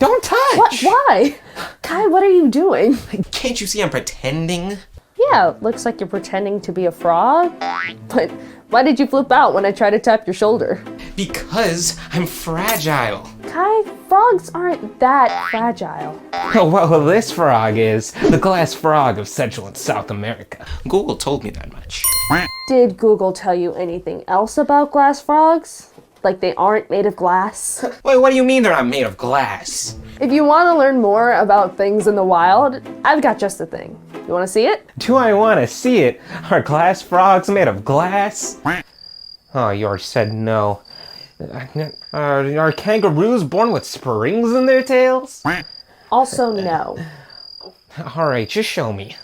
Don't touch! What? Why? Kai, what are you doing? Can't you see I'm pretending? Yeah, looks like you're pretending to be a frog. But why did you flip out when I tried to tap your shoulder? Because I'm fragile. Kai, frogs aren't that fragile. Oh, well, this frog is the glass frog of Central and South America. Google told me that much. Did Google tell you anything else about glass frogs? Like they aren't made of glass? Wait, what do you mean they're not made of glass? If you want to learn more about things in the wild, I've got just the thing. You want to see it? Do I want to see it? Are glass frogs made of glass? Oh, you already said no. Are kangaroos born with springs in their tails? Also, no. Alright, just show me.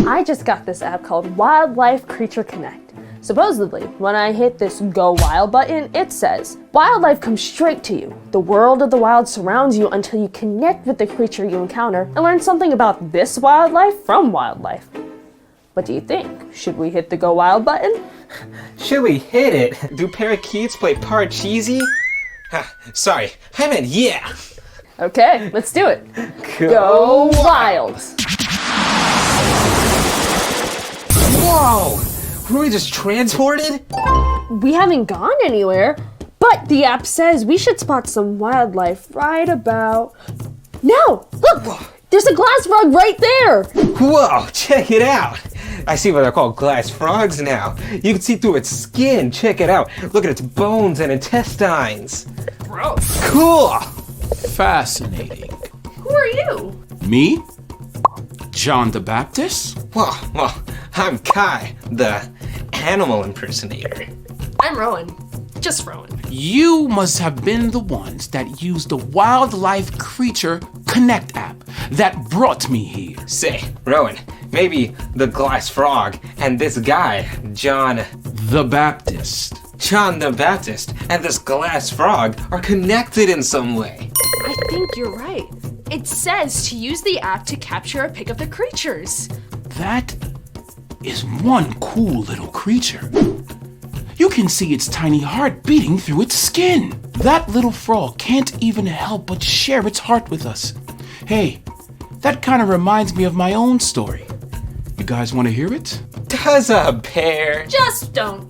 I just got this app called Wildlife Creature Connect. Supposedly, when I hit this Go Wild button, it says, wildlife comes straight to you. The world of the wild surrounds you until you connect with the creature you encounter and learn something about this wildlife from wildlife. What do you think? Should we hit the Go Wild button? Should we hit it? Do parakeets play Parcheesi? Sorry, I meant yeah. Okay, let's do it. Go Wild! Whoa! Were we just transported? We haven't gone anywhere, but the app says we should spot some wildlife right about now. Look, there's a glass frog right there. Whoa, check it out. I see why they're called glass frogs now. You can see through its skin. Check it out. Look at its bones and intestines. Gross. Cool. Fascinating. Who are you? Me? John the Baptist? Well, I'm Kai, the animal impersonator. I'm Rowan. Just Rowan. You must have been the ones that used the Wildlife Creature Connect app that brought me here. Say, Rowan, maybe the glass frog and this guy, John The Baptist. the Baptist, and this glass frog are connected in some way. I think you're right. It says to use the app to capture a pic of the creatures. That is one cool little creature. You can see its tiny heart beating through its skin. That little frog can't even help but share its heart with us. Hey, that kind of reminds me of my own story. You guys want to hear it? Does a bear? Just don't.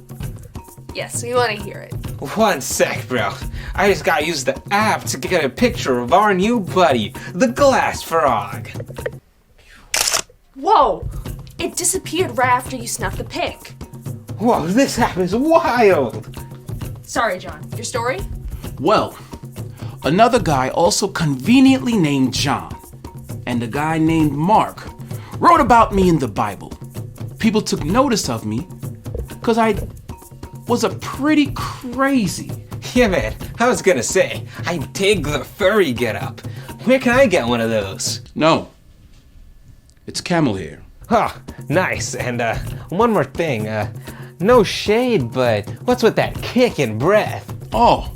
Yes, we want to hear it. One sec, bro. I just gotta use the app to get a picture of our new buddy, the glass frog. Whoa! It disappeared right after you snuffed the pic. Whoa, this app is wild. Sorry, John. Your story? Well, another guy also conveniently named John and a guy named Mark wrote about me in the Bible. People took notice of me because I was a pretty crazy. Yeah, man, I was gonna say, I dig the furry getup. Where can I get one of those? No, it's camel hair. Huh, nice. And one more thing. No shade, but what's with that kick and breath? Oh,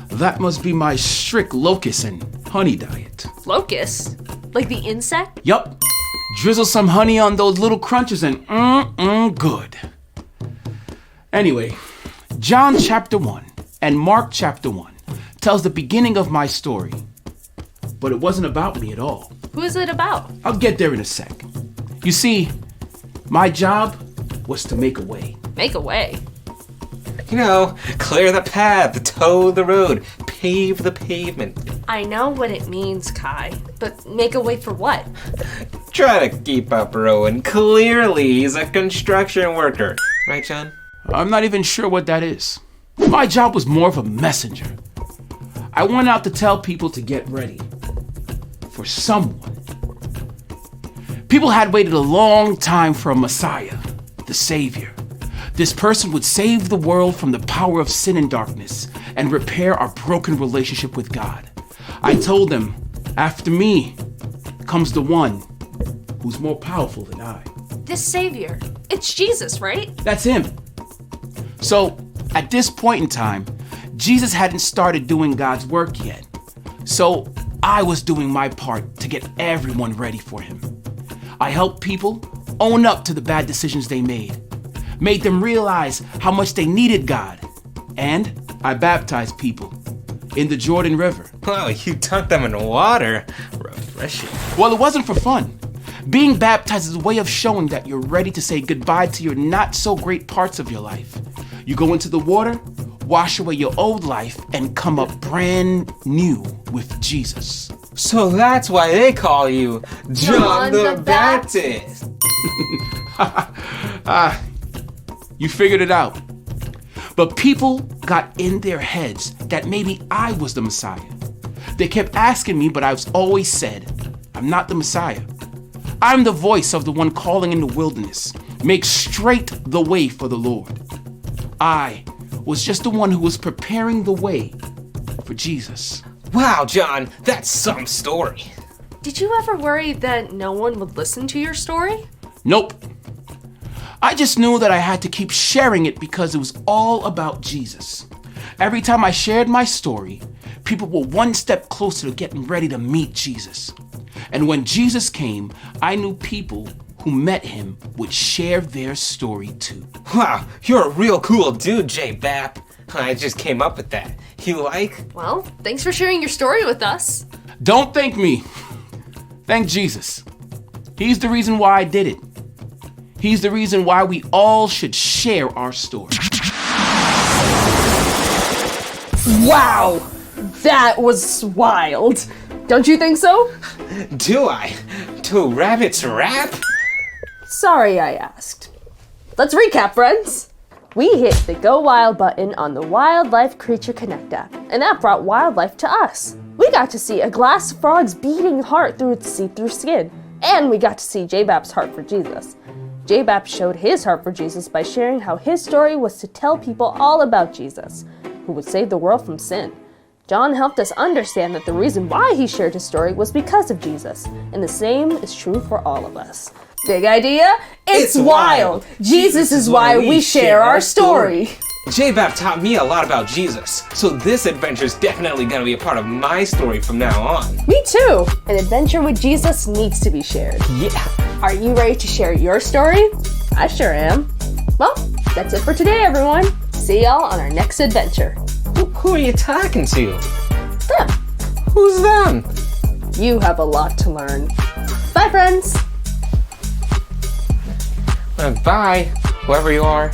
that must be my strict locust and honey diet. Locust? Like the insect? Yup, drizzle some honey on those little crunches and good. Anyway, John chapter 1 and Mark chapter 1 tells the beginning of my story. But it wasn't about me at all. Who is it about? I'll get there in a sec. You see, my job was to make a way. Make a way. You know, clear the path, toe the road, pave the pavement. I know what it means, Kai, but make a way for what? Try to keep up, Rowan. Clearly, he's a construction worker. Right, John? I'm not even sure what that is. My job was more of a messenger. I went out to tell people to get ready for someone. People had waited a long time for a Messiah, the Savior. This person would save the world from the power of sin and darkness and repair our broken relationship with God. I told them, after me comes the one who's more powerful than I. This savior. It's Jesus, right? That's him. So, at this point in time, Jesus hadn't started doing God's work yet. So, I was doing my part to get everyone ready for him. I helped people own up to the bad decisions they made them realize how much they needed God, and I baptized people in the Jordan River. Oh, you dunked them in water. Refreshing. Well, it wasn't for fun. Being baptized is a way of showing that you're ready to say goodbye to your not so great parts of your life. You go into the water, wash away your old life, and come up brand new with Jesus. So that's why they call you John the Baptist. You figured it out. But people got in their heads that maybe I was the Messiah. They kept asking me, but I've always said, I'm not the Messiah. I'm the voice of the one calling in the wilderness. Make straight the way for the Lord. I was just the one who was preparing the way for Jesus. Wow, John, that's some story. Did you ever worry that no one would listen to your story? Nope. I just knew that I had to keep sharing it because it was all about Jesus. Every time I shared my story, people were one step closer to getting ready to meet Jesus. And when Jesus came, I knew people who met him would share their story too. Wow, you're a real cool dude, J-Bap. I just came up with that. You like? Well, thanks for sharing your story with us. Don't thank me. Thank Jesus. He's the reason why I did it. He's the reason why we all should share our story. Wow! That was wild. Don't you think so? Do I? Do rabbits rap? Sorry I asked. Let's recap, friends. We hit the Go Wild button on the Wildlife Creature Connect app, and that brought wildlife to us. We got to see a glass frog's beating heart through its see-through skin, and we got to see J-Bap's heart for Jesus. J-Bap showed his heart for Jesus by sharing how his story was to tell people all about Jesus, who would save the world from sin. John helped us understand that the reason why he shared his story was because of Jesus, and the same is true for all of us. Big idea? It's wild! Jesus is why we share our story! J-Bap taught me a lot about Jesus, so this adventure is definitely gonna be a part of my story from now on. Me too! An adventure with Jesus needs to be shared. Yeah. Are you ready to share your story? I sure am. Well, that's it for today, everyone. See y'all on our next adventure. Who are you talking to? Them. Who's them? You have a lot to learn. Bye, friends! Bye, whoever you are.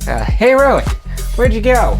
Hey, Rowan, where'd you go?